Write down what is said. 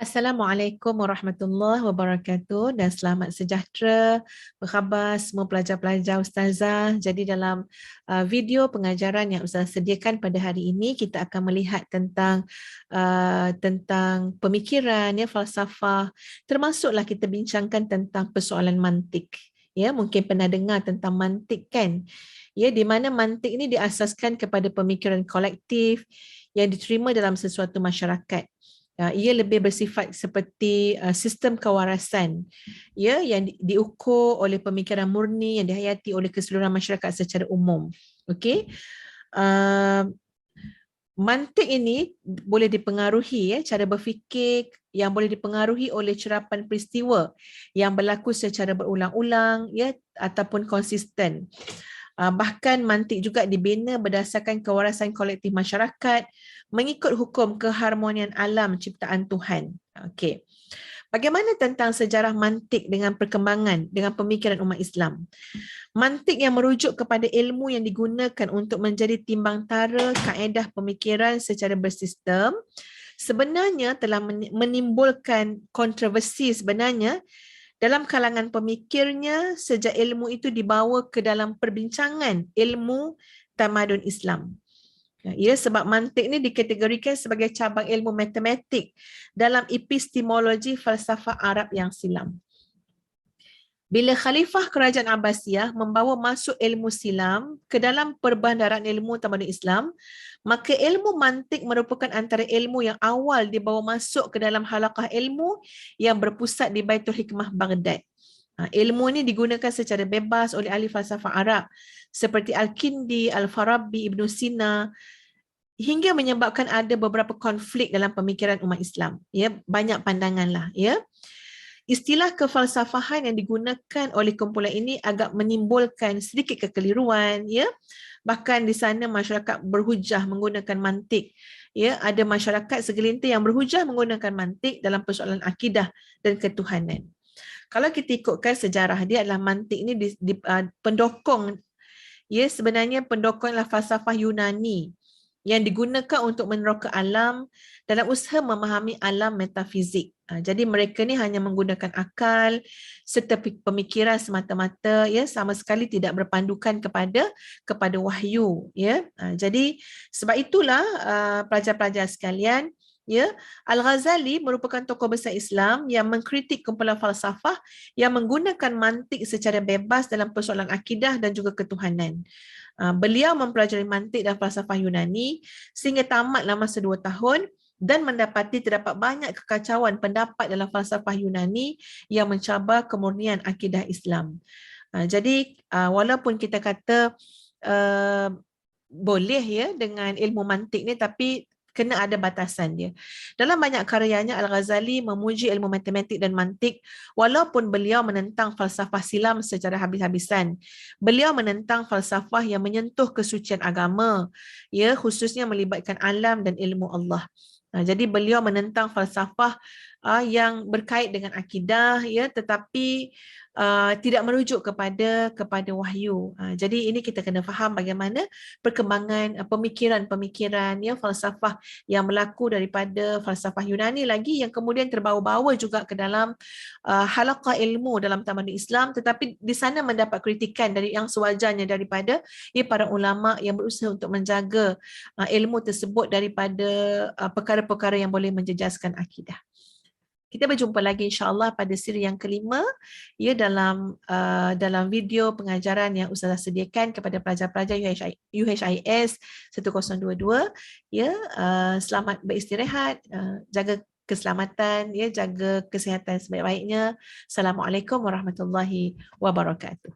Assalamualaikum warahmatullahi wabarakatuh dan selamat sejahtera. Apa khabar semua pelajar-pelajar Ustazah? Jadi dalam video pengajaran yang Ustazah sediakan pada hari ini, kita akan melihat tentang pemikiran, ya, falsafah. Termasuklah kita bincangkan tentang persoalan mantik. Ya, mungkin pernah dengar tentang mantik kan? Ya, di mana mantik ini diasaskan kepada pemikiran kolektif yang diterima dalam sesuatu masyarakat. Ia lebih bersifat seperti sistem kewarasan, ya, yang diukur oleh pemikiran murni yang dihayati oleh keseluruhan masyarakat secara umum. Okey. Mantik ini boleh dipengaruhi, ya, cara berfikir yang boleh dipengaruhi oleh cerapan peristiwa yang berlaku secara berulang-ulang, ya, ataupun konsisten. Bahkan mantik juga dibina berdasarkan kewarasan kolektif masyarakat mengikut hukum keharmonian alam ciptaan Tuhan. Okey. Bagaimana tentang sejarah mantik dengan perkembangan dengan pemikiran umat Islam? Mantik yang merujuk kepada ilmu yang digunakan untuk menjadi timbang tara kaedah pemikiran secara bersistem sebenarnya telah menimbulkan kontroversi sebenarnya dalam kalangan pemikirnya sejak ilmu itu dibawa ke dalam perbincangan ilmu tamadun Islam. Ya, sebab mantik ini dikategorikan sebagai cabang ilmu matematik dalam epistemologi falsafah Arab yang silam. Bila Khalifah Kerajaan Abbasiyah membawa masuk ilmu silam ke dalam perbandaran ilmu tamadun Islam, maka ilmu mantik merupakan antara ilmu yang awal dibawa masuk ke dalam halaqah ilmu yang berpusat di Baitul Hikmah Baghdad. Ilmu ini digunakan secara bebas oleh ahli falsafah Arab seperti Al-Kindi, Al-Farabi, Ibn Sina, hingga menyebabkan ada beberapa konflik dalam pemikiran umat Islam. Ya, banyak pandangan lah. Ya. Istilah kefalsafahan yang digunakan oleh kumpulan ini agak menimbulkan sedikit kekeliruan. Ya. Bahkan di sana masyarakat berhujah menggunakan mantik. Ya, ada masyarakat segelintir yang berhujah menggunakan mantik dalam persoalan akidah dan ketuhanan. Kalau kita ikutkan sejarah dia adalah mantik ini pendokong, ya, sebenarnya pendokong adalah falsafah Yunani yang digunakan untuk meneroka alam dalam usaha memahami alam metafizik. Jadi mereka ni hanya menggunakan akal serta pemikiran semata-mata, ya, sama sekali tidak berpandukan kepada wahyu, ya. Jadi sebab itulah pelajar-pelajar sekalian, ya, Al-Ghazali merupakan tokoh besar Islam yang mengkritik kumpulan falsafah yang menggunakan mantik secara bebas dalam persoalan akidah dan juga ketuhanan. Beliau mempelajari mantik dan falsafah Yunani sehingga tamatlah masa 2 tahun dan mendapati terdapat banyak kekacauan pendapat dalam falsafah Yunani yang mencabar kemurnian akidah Islam. Jadi walaupun kita kata boleh, ya, dengan ilmu mantik ni, tapi kena ada batasan dia. Dalam banyak karyanya, Al-Ghazali memuji ilmu matematik dan mantik walaupun beliau menentang falsafah silam secara habis-habisan. Beliau menentang falsafah yang menyentuh kesucian agama, ya, khususnya melibatkan alam dan ilmu Allah. Jadi beliau menentang falsafah yang berkait dengan akidah, ya, tetapi tidak merujuk kepada wahyu. Jadi ini kita kena faham bagaimana perkembangan pemikiran-pemikiran, ya, falsafah yang berlaku daripada falsafah Yunani lagi yang kemudian terbawa-bawa juga ke dalam halaqah ilmu dalam tamadun Islam, tetapi di sana mendapat kritikan dari yang sewajarnya daripada, ya, para ulama yang berusaha untuk menjaga ilmu tersebut daripada perkara-perkara yang boleh menjejaskan akidah. Kita berjumpa lagi insya-Allah pada siri yang kelima, ya, dalam video pengajaran yang Ustazah sediakan kepada pelajar-pelajar UHIS 1022. Ya, selamat beristirahat, jaga keselamatan, ya, jaga kesihatan sebaik-baiknya. Assalamualaikum warahmatullahi wabarakatuh.